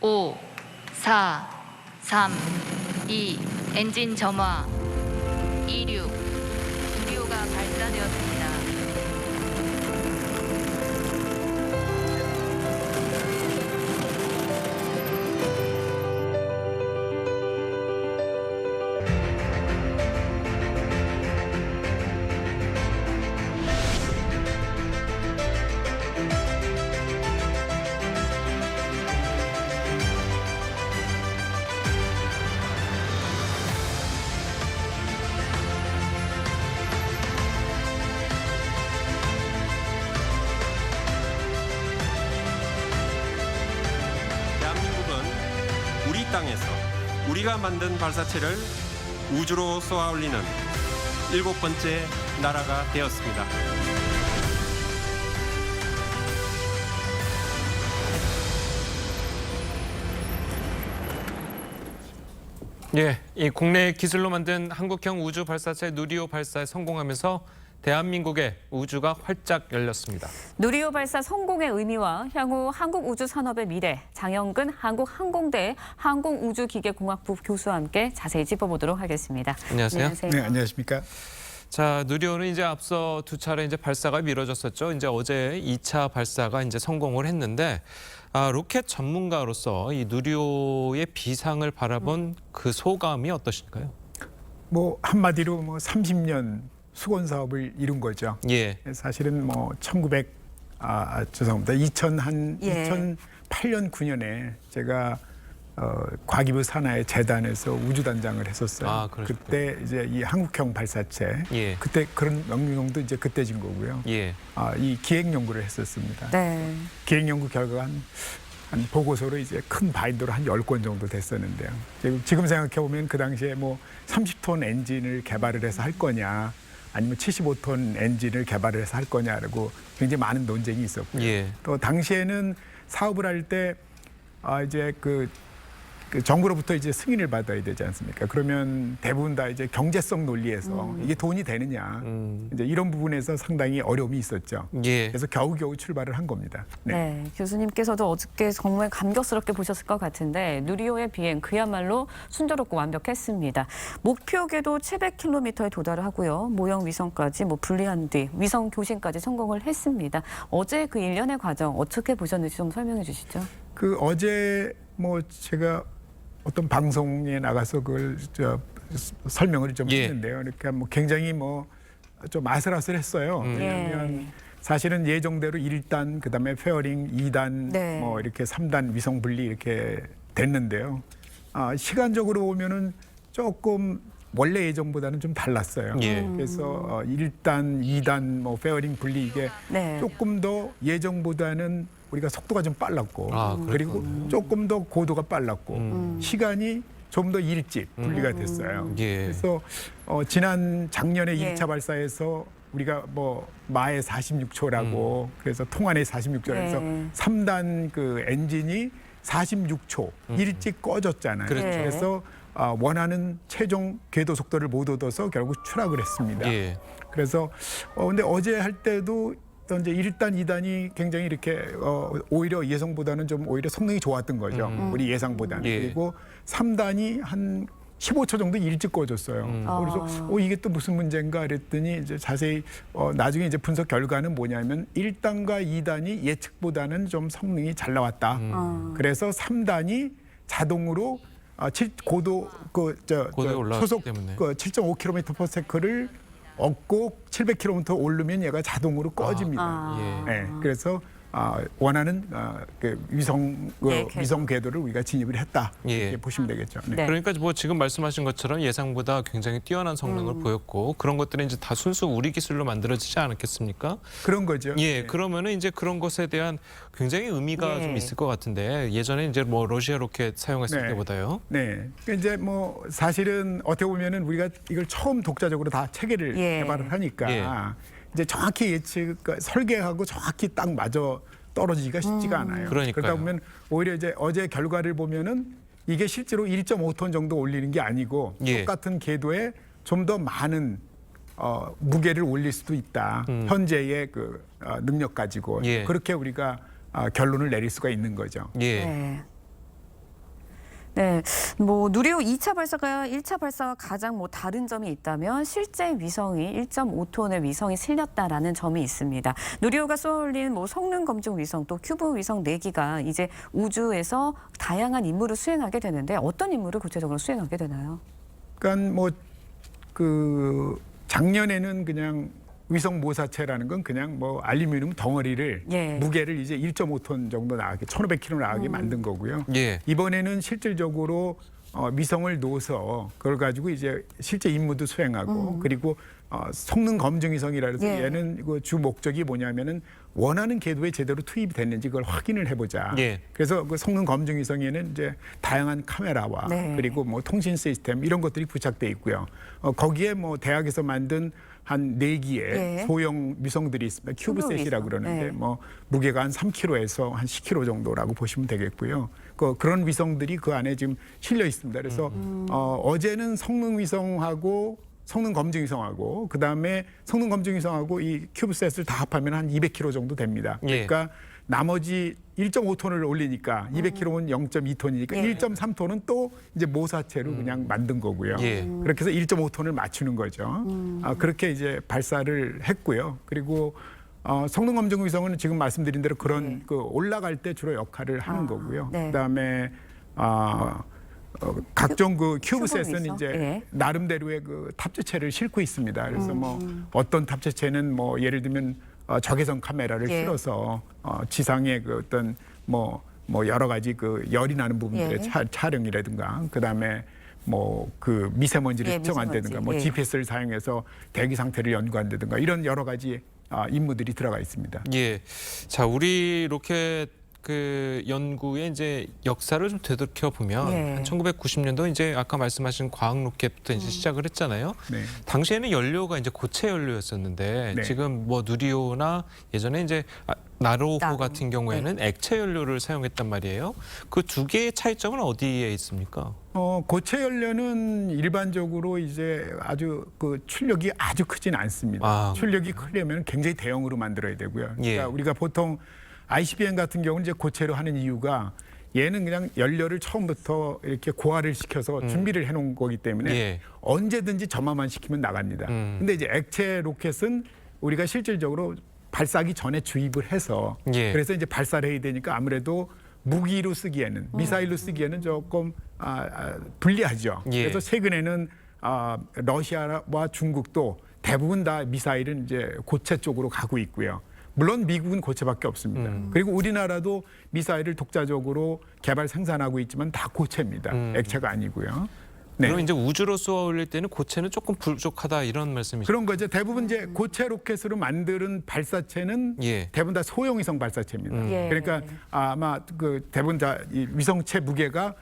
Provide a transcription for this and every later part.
5, 4, 3, 2, 엔진 점화. 26, 누리호가 발사되었습니다. 우리 땅에서 우리가 만든 발사체를 우주로 쏘아 올리는 7번째 나라가 되었습니다. 예, 이 국내 기술로 만든 한국형 우주 발사체 누리호 발사에 성공하면서 대한민국의 우주가 활짝 열렸습니다. 누리호 발사 성공의 의미와 향후 한국 우주 산업의 미래, 장영근 한국항공대 항공우주기계공학부 교수와 함께 자세히 짚어보도록 하겠습니다. 안녕하세요. 네, 안녕하십니까? 자, 누리호는 이제 앞서 2차례 이제 발사가 미뤄졌었죠. 이제 어제 2차 발사가 이제 성공을 했는데 로켓 전문가로서 이 누리호의 비상을 바라본 그 소감이 어떠신가요? 뭐 한마디로 30년 수건 사업을 이룬 거죠. 예. 사실은 죄송합니다. 2008년 9년에 제가 과기부 산하의 재단에서 우주단장을 했었어요. 그때 이제 이 한국형 발사체, 예. 그때 그런 명명도 이제 그때 진 거고요. 예. 이 기획 연구를 했었습니다. 네. 기획 연구 결과가 한 보고서로 이제 큰 바인더로 한 10권 정도 됐었는데요. 지금 생각해 보면 그 당시에 30톤 엔진을 개발을 해서 할 거냐, 아니면 75톤 엔진을 개발을 해서 할 거냐라고 굉장히 많은 논쟁이 있었고요. 예. 또 당시에는 사업을 할 때 이제 그 정부로부터 이제 승인을 받아야 되지 않습니까? 그러면 대부분 다 이제 경제성 논리에서 이게 돈이 되느냐, 이제 이런 부분에서 상당히 어려움이 있었죠. 예. 그래서 겨우겨우 출발을 한 겁니다. 네, 교수님께서도 어저께 정말 감격스럽게 보셨을 것 같은데 누리호의 비행 그야말로 순조롭고 완벽했습니다. 목표 궤도 700km에 도달을 하고요. 모형 위성까지 분리한 뒤 위성 교신까지 성공을 했습니다. 어제 그 일련의 과정 어떻게 보셨는지 좀 설명해 주시죠. 어제 제가 어떤 방송에 나가서 그걸 설명을 좀 예. 했는데요. 그러니까 굉장히 좀 아슬아슬했어요. 왜냐하면 사실은 예정대로 1단, 그다음에 페어링 2단, 네. 이렇게 3단 위성 분리 이렇게 됐는데요. 시간적으로 보면은 조금 원래 예정보다는 좀 달랐어요. 예. 그래서 1단, 2단, 페어링 분리 이게 네. 조금 더 예정보다는 우리가 속도가 좀 빨랐고 그리고 조금 더 고도가 빨랐고 시간이 좀 더 일찍 분리가 됐어요. 예. 그래서 작년에 예. 1차 발사에서 우리가 마의 46초라고 그래서 통안의 46초라서 예. 3단 그 엔진이 46초 일찍 꺼졌잖아요. 그렇죠. 그래서 원하는 최종 궤도 속도를 못 얻어서 결국 추락을 했습니다. 예. 그래서 근데 어제 할 때도 이제 1단, 2단이 굉장히 이렇게 오히려 예상보다는 좀 오히려 성능이 좋았던 거죠. 우리 예상보다는. 예. 그리고 3단이 한 15초 정도 일찍 꺼졌어요. 그래서 이게 또 무슨 문제인가 그랬더니 이제 자세히 나중에 이제 분석 결과는 뭐냐면 1단과 2단이 예측보다는 좀 성능이 잘 나왔다. 그래서 3단이 자동으로 고도 고도에 올라갔기 소속 때문에. 7.5km/s를 얻고 700km 오르면 얘가 자동으로 꺼집니다. 네, 그래서 원하는 그 위성 궤도를 우리가 진입을 했다. 예. 이렇게 보시면 되겠죠. 네. 네. 그러니까 지금 말씀하신 것처럼 예상보다 굉장히 뛰어난 성능을 보였고 그런 것들이 이제 다 순수 우리 기술로 만들어지지 않았겠습니까? 그런 거죠. 예, 네. 그러면은 이제 그런 것에 대한 굉장히 의미가 예. 좀 있을 것 같은데 예전에 이제 러시아 로켓 사용했을 네. 때보다요. 네. 이제 사실은 어떻게 보면은 우리가 이걸 처음 독자적으로 다 체계를 예. 개발을 하니까 예. 이제 정확히 설계하고 정확히 딱 맞아 떨어지기가 쉽지가 않아요. 그러니까요. 그러다 보면 오히려 이제 어제 결과를 보면은 이게 실제로 1.5톤 정도 올리는 게 아니고 예. 똑같은 궤도에 좀 더 많은 무게를 올릴 수도 있다. 현재의 능력 가지고 예. 그렇게 우리가 결론을 내릴 수가 있는 거죠. 예. 네. 네, 뭐 누리호 2차 발사가 1차 발사와 가장 뭐 다른 점이 있다면 실제 위성이 1.5톤의 위성이 실렸다라는 점이 있습니다. 누리호가 쏘아올린 뭐 성능 검증 위성 또 큐브 위성 4기가 이제 우주에서 다양한 임무를 수행하게 되는데 어떤 임무를 구체적으로 수행하게 되나요? 그러니까 뭐 그 작년에는 그냥 위성 모사체라는 건 그냥 뭐 알루미늄 덩어리를 예. 무게를 이제 1.5톤 정도 나가게 1,500kg 나가게 만든 거고요. 예. 이번에는 실질적으로 위성을 놓아서 그걸 가지고 이제 실제 임무도 수행하고 그리고 성능 검증 위성이라 해서 예. 얘는 그 주 목적이 뭐냐면은 원하는 궤도에 제대로 투입이 됐는지 그걸 확인을 해보자. 예. 그래서 그 성능 검증 위성에는 이제 다양한 카메라와 네. 그리고 뭐 통신 시스템 이런 것들이 부착돼 있고요. 거기에 뭐 대학에서 만든 한 4기의 예. 소형 위성들이 있습니다. 큐브셋이라고 위성. 그러는데 네. 뭐 무게가 한 3kg에서 한 10kg 정도라고 보시면 되겠고요. 그런 위성들이 그 안에 지금 실려 있습니다. 그래서 어제는 성능 위성하고 성능 검증 위성하고 그다음에 성능 검증 위성하고 이 큐브셋을 다 합하면 한 200kg 정도 됩니다. 예. 그러니까 나머지 1.5톤을 올리니까 200kg는 0.2톤이니까 예. 1.3톤은 또 이제 모사체로 그냥 만든 거고요. 예. 그렇게 해서 1.5톤을 맞추는 거죠. 그렇게 이제 발사를 했고요. 그리고 성능 검증 위성은 지금 말씀드린 대로 그런 그 올라갈 때 주로 역할을 하는 거고요. 네. 그다음에 각종 그 큐브셋은 위성? 이제 예. 나름대로의 그 탑재체를 싣고 있습니다. 그래서 뭐 어떤 탑재체는 뭐 예를 들면 적외선 카메라를 예. 실어서 지상의 그 어떤 뭐 여러 가지 그 열이 나는 부분들의 예. 촬영이라든가 그다음에 뭐 그 미세먼지를 예, 측정한다든가 뭐 미세먼지. 예. GPS를 사용해서 대기 상태를 연구한다든가 이런 여러 가지 임무들이 들어가 있습니다. 예. 자, 우리 로켓 그 연구의 이제 역사를 좀 되돌켜 보면 예. 한 1990년도 이제 아까 말씀하신 과학 로켓부터 이제 시작을 했잖아요. 네. 당시에는 연료가 이제 고체 연료였었는데 네. 지금 뭐 누리호나 예전에 이제 나로호 나로. 같은 경우에는 액체 연료를 사용했단 말이에요. 그 두 개의 차이점은 어디에 있습니까? 고체 연료는 일반적으로 이제 아주 그 출력이 아주 크진 않습니다. 아, 출력이 크려면 굉장히 대형으로 만들어야 되고요. 그러니까 예. 우리가 보통 ICBM 같은 경우는 이제 고체로 하는 이유가 얘는 그냥 연료를 처음부터 이렇게 고화를 시켜서 준비를 해놓은 거기 때문에 예. 언제든지 점화만 시키면 나갑니다. 근데 이제 액체 로켓은 우리가 실질적으로 발사하기 전에 주입을 해서 예. 그래서 이제 발사를 해야 되니까 아무래도 무기로 쓰기에는 미사일로 쓰기에는 조금 불리하죠. 예. 그래서 최근에는 러시아와 중국도 대부분 다 미사일은 이제 고체 쪽으로 가고 있고요. 물론 미국은 고체밖에 없습니다. 그리고 우리나라도 미사일을 독자적으로 개발 생산하고 있지만 다 고체입니다. 액체가 아니고요. 네. 그럼 이제 우주로 쏘아 올릴 때는 고체는 조금 부족하다 이런 말씀이시죠? 그런 거죠. 대부분 이제 고체 로켓으로 만드는 발사체는 예. 대부분 다 소형 발사체입니다. 예. 그러니까 아마 그 대부분 다 이 위성체 무게가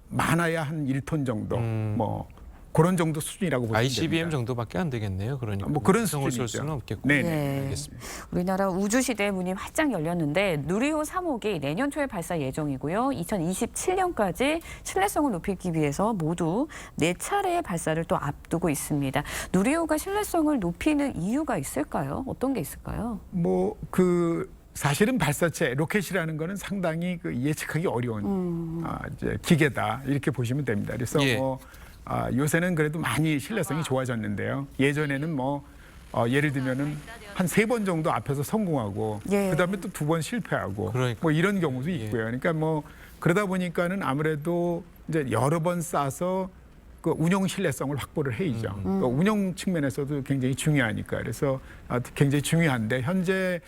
많아야 한 1톤 정도, 뭐 그런 정도 수준이라고 보시면 ICBM 됩니다. 정도밖에 안 되겠네요. 그러니까 뭐 그런 위성을 쏠 수준이죠. 수는 없겠고. 네. 네. 알겠습니다. 우리나라 우주 시대의 문이 활짝 열렸는데 누리호 3호기 내년 초에 발사 예정이고요. 2027년까지 신뢰성을 높이기 위해서 모두 4차례의 발사를 또 앞두고 있습니다. 누리호가 신뢰성을 높이는 이유가 있을까요? 어떤 게 있을까요? 뭐 그 사실은 발사체 로켓이라는 거는 상당히 그 예측하기 어려운 이제 기계다 이렇게 보시면 됩니다. 그래서 예. 뭐 요새는 그래도 많이 신뢰성이 좋아졌는데요. 예전에는 뭐 예를 들면은 한 3번 정도 앞에서 성공하고 예. 그다음에 또 2번 실패하고 그러니까. 뭐 이런 경우도 있고요. 그러니까 뭐 그러다 보니까는 아무래도 이제 여러 번 쏴서 그 운영 신뢰성을 확보를 해야죠. 그 운영 측면에서도 굉장히 중요하니까 그래서 굉장히 중요한데 현재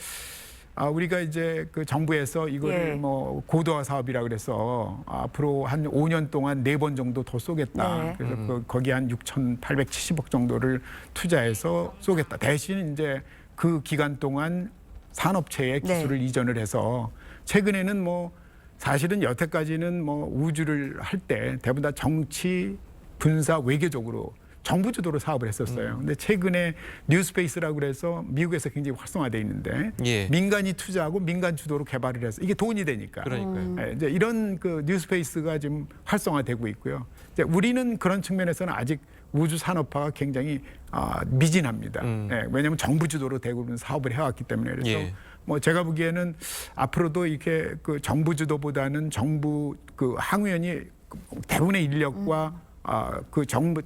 우리가 이제 그 정부에서 이거를 예. 뭐 고도화 사업이라 그래서 앞으로 한 5년 동안 4번 정도 더 쏘겠다. 네. 그래서 거기 한 6,870억 정도를 투자해서 쏘겠다. 대신 이제 그 기간 동안 산업체에 기술을 이전을 해서 최근에는 뭐 사실은 여태까지는 뭐 우주를 할 때 대부분 다 정치, 군사, 외교적으로 정부 주도로 사업을 했었어요. 근데 최근에 뉴스페이스라고 그래서 미국에서 굉장히 활성화돼 있는데 예. 민간이 투자하고 민간 주도로 개발을 해서 이게 돈이 되니까. 그러니까요. 이제 이런 그 뉴스페이스가 지금 활성화되고 있고요. 이제 우리는 그런 측면에서는 아직 우주 산업화가 굉장히 미진합니다. 왜냐하면 정부 주도로 대부분 사업을 해왔기 때문에 그래서 예. 뭐 제가 보기에는 앞으로도 이렇게 그 정부 주도보다는 정부 그 항우연이 대부분의 인력과 그 정부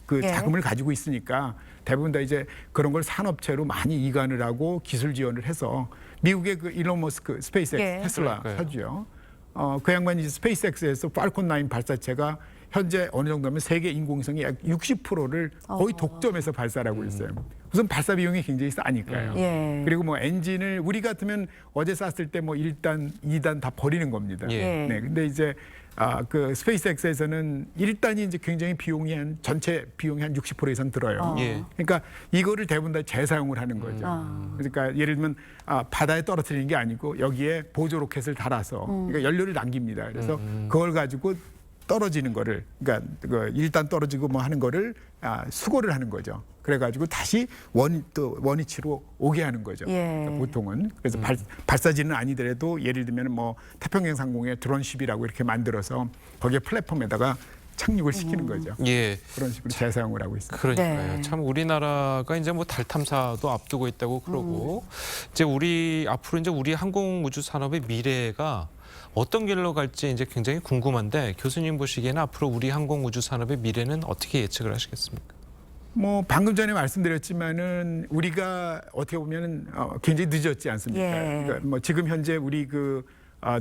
그 예. 자금을 가지고 있으니까 대부분 다 이제 그런 걸 산업체로 많이 이관을 하고 기술 지원을 해서 미국의 그 일론 머스크 스페이스X 예. 테슬라 그러니까요. 사주요. 그 양반이 이제 스페이스X에서 팔콘 9 발사체가 현재 어느 정도면 세계 인공위성의 약 60%를 거의 독점해서 발사를 하고 있어요. 우선 발사 비용이 굉장히 싸니까요. 예. 그리고 뭐 엔진을 우리 같으면 어제 쐈을 때 뭐 1단, 2단 다 버리는 겁니다. 예. 네. 근데 이제 그 스페이스X에서는 1단이 이제 굉장히 비용이 한 전체 비용이 한 60% 이상 들어요. 예. 그러니까 이거를 대부분 다 재사용을 하는 거죠. 그러니까 예를 들면 바다에 떨어뜨리는 게 아니고 여기에 보조 로켓을 달아서 그러니까 연료를 남깁니다. 그래서 그걸 가지고 떨어지는 거를 그러니까 그 일단 떨어지고 뭐 하는 거를 수거를 하는 거죠. 그래가지고 다시 원위치로 오게 하는 거죠. 예. 그러니까 보통은 그래서 발사지는 아니더라도 예를 들면 뭐 태평양 상공에 드론십이라고 이렇게 만들어서 거기에 플랫폼에다가 착륙을 시키는 거죠. 예. 그런 식으로 재사용을 하고 있습니다. 그러니까요. 네. 참 우리나라가 이제 뭐 달 탐사도 앞두고 있다고 그러고 이제 우리 앞으로 이제 우리 항공 우주 산업의 미래가 어떤 길로 갈지 이제 굉장히 궁금한데 교수님 보시기에는 앞으로 우리 항공 우주 산업의 미래는 어떻게 예측을 하시겠습니까? 뭐 방금 전에 말씀드렸지만은 우리가 어떻게 보면은 굉장히 늦었지 않습니까? 예. 그러니까 뭐 지금 현재 우리 그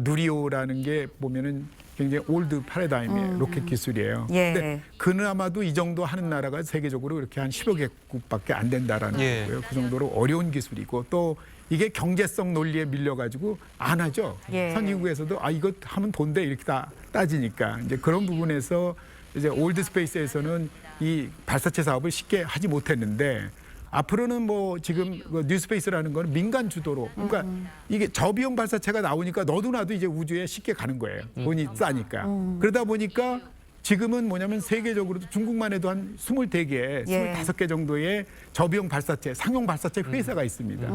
누리호라는 게 보면은 굉장히 올드 패러다임의 로켓 기술이에요. 예. 근데 그나마도 이 정도 하는 나라가 세계적으로 이렇게 한 10여 개국밖에 안 된다라는 예. 거고요. 그 정도로 어려운 기술이고 또 이게 경제성 논리에 밀려가지고 안 하죠. 예. 선진국에서도 이거 하면 돈돼 이렇게 다 따지니까 이제 그런 부분에서 이제 올드 스페이스에서는 이 발사체 사업을 쉽게 하지 못했는데 앞으로는 뭐 지금 그 뉴스페이스라는 거는 민간 주도로 그러니까 이게 저비용 발사체가 나오니까 너도 나도 이제 우주에 쉽게 가는 거예요. 돈이 싸니까. 그러다 보니까 지금은 뭐냐면 세계적으로도 중국만 해도 한 24개, 예. 25개 정도의 저비용 발사체, 상용 발사체 회사가 있습니다.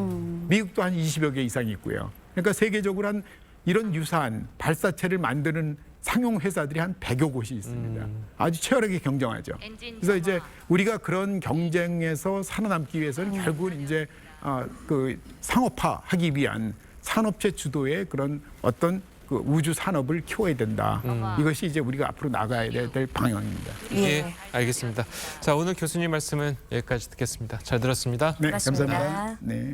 미국도 한 20여 개 이상이 있고요. 그러니까 세계적으로 한 이런 유사한 발사체를 만드는 상용 회사들이 한 100여 곳이 있습니다. 아주 치열하게 경쟁하죠. 그래서 이제 우리가 그런 경쟁에서 살아남기 위해서는 결국은 이제 그 상업화하기 위한 산업체 주도의 그런 어떤 그 우주 산업을 키워야 된다. 이것이 이제 우리가 앞으로 나가야 될 방향입니다. 예, 알겠습니다. 자, 오늘 교수님 말씀은 여기까지 듣겠습니다. 잘 들었습니다. 네, 고맙습니다. 감사합니다. 네.